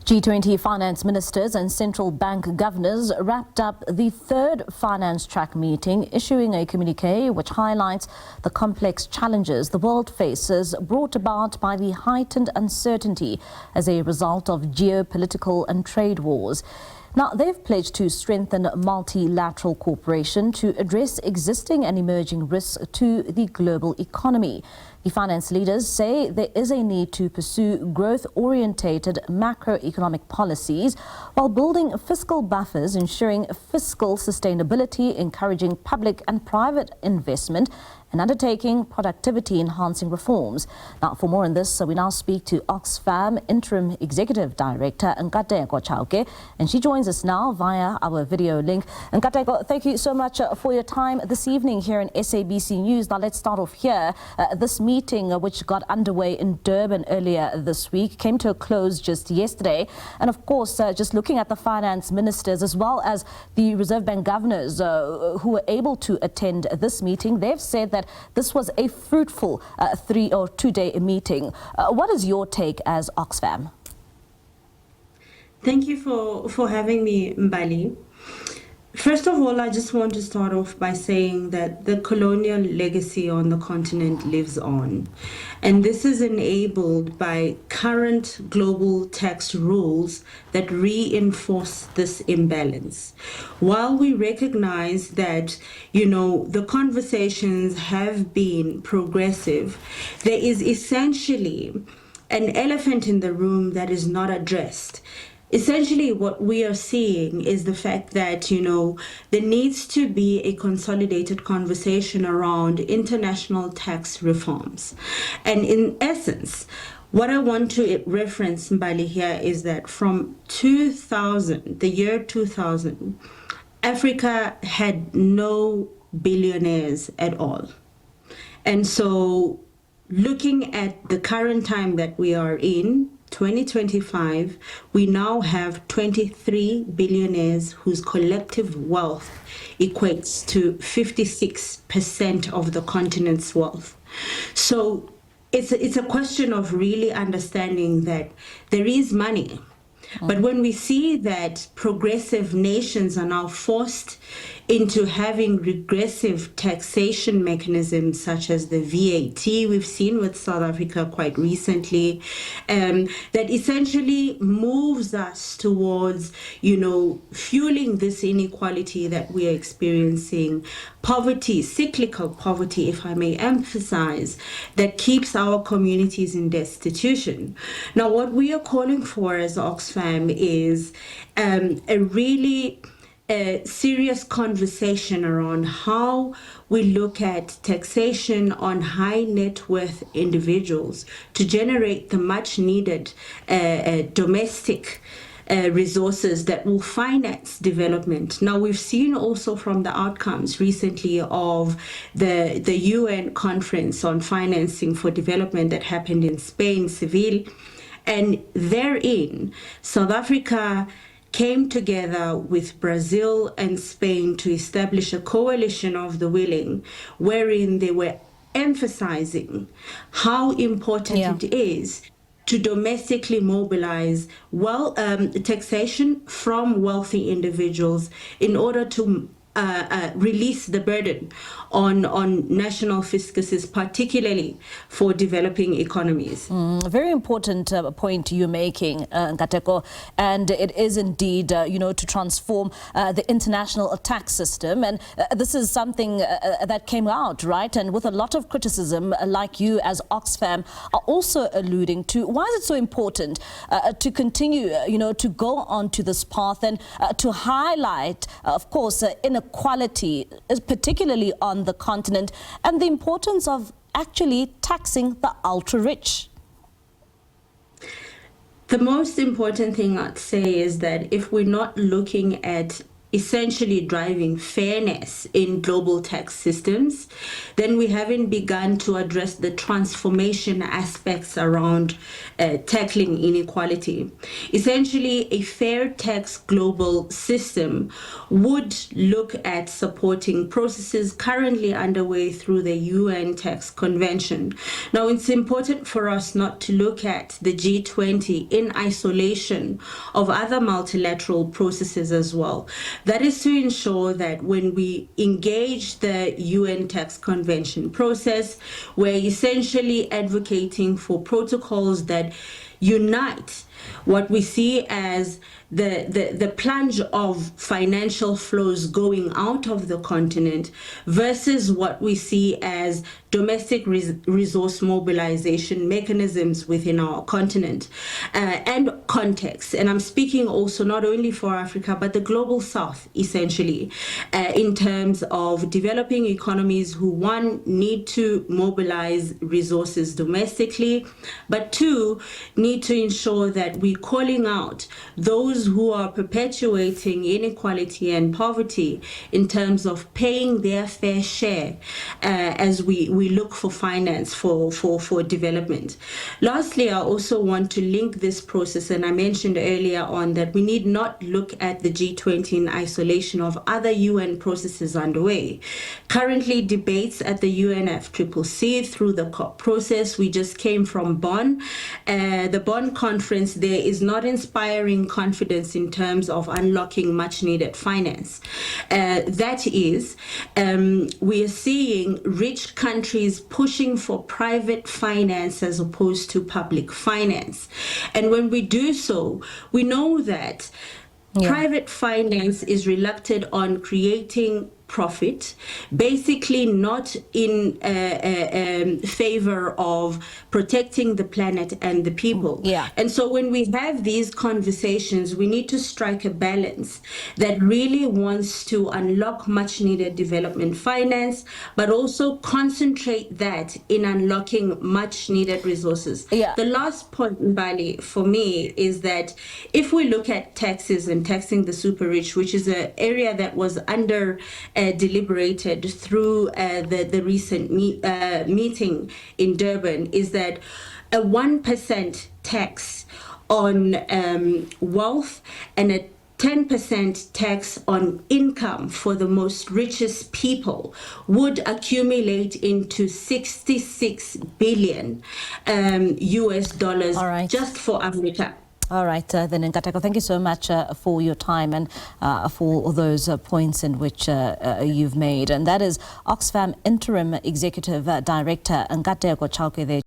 G20 finance ministers and central bank governors wrapped up the third finance track meeting, issuing a communique which highlights the complex challenges the world faces brought about by the heightened uncertainty as a result of geopolitical and trade wars. Now, they've pledged to strengthen multilateral cooperation to address existing and emerging risks to the global economy. The finance leaders say there is a need to pursue growth-orientated macroeconomic policies while building fiscal buffers, ensuring fiscal sustainability, encouraging public and private investment, and undertaking productivity-enhancing reforms. Now, for more on this, we now speak to Oxfam Interim Executive Director Nkateko Chauke, and she joins us now via our video link. Nkateko, thank you so much for your time this evening here in SABC News. Now, let's start off here. This meeting, which got underway in Durban earlier this week, came to a close just yesterday. And of course, just looking at the finance ministers as well as the Reserve Bank governors who were able to attend this meeting, they've said that this was a fruitful 3 or 2 day meeting. What is your take as Oxfam? Thank you for having me, Mbali. First of all, I just want to start off by saying that the colonial legacy on the continent lives on. And this is enabled by current global tax rules that reinforce this imbalance. While we recognize that, the conversations have been progressive, there is essentially an elephant in the room that is not addressed. Essentially, what we are seeing is the fact that, there needs to be a consolidated conversation around international tax reforms. And in essence, what I want to reference, Mbali, here is that from 2000, the year 2000, Africa had no billionaires at all. And so looking at the current time that we are in, 2025, we now have 23 billionaires whose collective wealth equates to 56% of the continent's wealth. So it's a question of really understanding that there is money. But when we see that progressive nations are now forced into having regressive taxation mechanisms such as the VAT we've seen with South Africa quite recently, that essentially moves us towards, fueling this inequality that we are experiencing, poverty, cyclical poverty, if I may emphasize, that keeps our communities in destitution. Now, what we are calling for as Oxfam is a really serious conversation around how we look at taxation on high net worth individuals to generate the much needed domestic resources that will finance development. Now, we've seen also from the outcomes recently of the UN conference on financing for development that happened in Spain, Seville, and therein, South Africa came together with Brazil and Spain to establish a coalition of the willing, wherein they were emphasizing how important it is to domestically mobilize taxation from wealthy individuals in order to release the burden on national fiscuses, particularly for developing economies. Very important point you're making, Nkateko, and it is indeed, to transform the international tax system. And this is something that came out, right? And with a lot of criticism, like you as Oxfam are also alluding to, why is it so important to continue, to go on to this path and to highlight, of course, inequality, particularly on the continent, and the importance of actually taxing the ultra-rich? The most important thing I'd say is that if we're not looking at essentially driving fairness in global tax systems, then we haven't begun to address the transformation aspects around tackling inequality. Essentially, a fair tax global system would look at supporting processes currently underway through the UN Tax Convention. Now, it's important for us not to look at the G20 in isolation of other multilateral processes as well. That is to ensure that when we engage the UN Tax Convention process, we're essentially advocating for protocols that unite what we see as the plunge of financial flows going out of the continent versus what we see as domestic resource mobilization mechanisms within our continent and context. And I'm speaking also not only for Africa, but the global south, essentially, in terms of developing economies who, one, need to mobilize resources domestically, but two, need to ensure that we're calling out those who are perpetuating inequality and poverty in terms of paying their fair share as we look for finance for development. Lastly, I also want to link this process, and I mentioned earlier on that we need not look at the G20 in isolation of other UN processes underway. Currently, debates at the UNFCCC through the COP process. We just came from Bonn. The Bonn conference there is not inspiring confidence in terms of unlocking much needed finance. That is, we are seeing rich countries pushing for private finance as opposed to public finance. And when we do so, we know that private finance is reluctant on creating profit, basically not in favor of protecting the planet and the people. And so when we have these conversations, we need to strike a balance that really wants to unlock much needed development finance, but also concentrate that in unlocking much needed resources. The last point, Bali, for me is that if we look at taxes and taxing the super rich, which is an area that was under deliberated through the recent meeting in Durban, is that a 1% tax on wealth and a 10% tax on income for the most richest people would accumulate into 66 billion US dollars just for Africa. All right, then Nkateko, thank you so much for your time and for those points in which you've made. And that is Oxfam Interim Executive Director Nkateko Chauke there.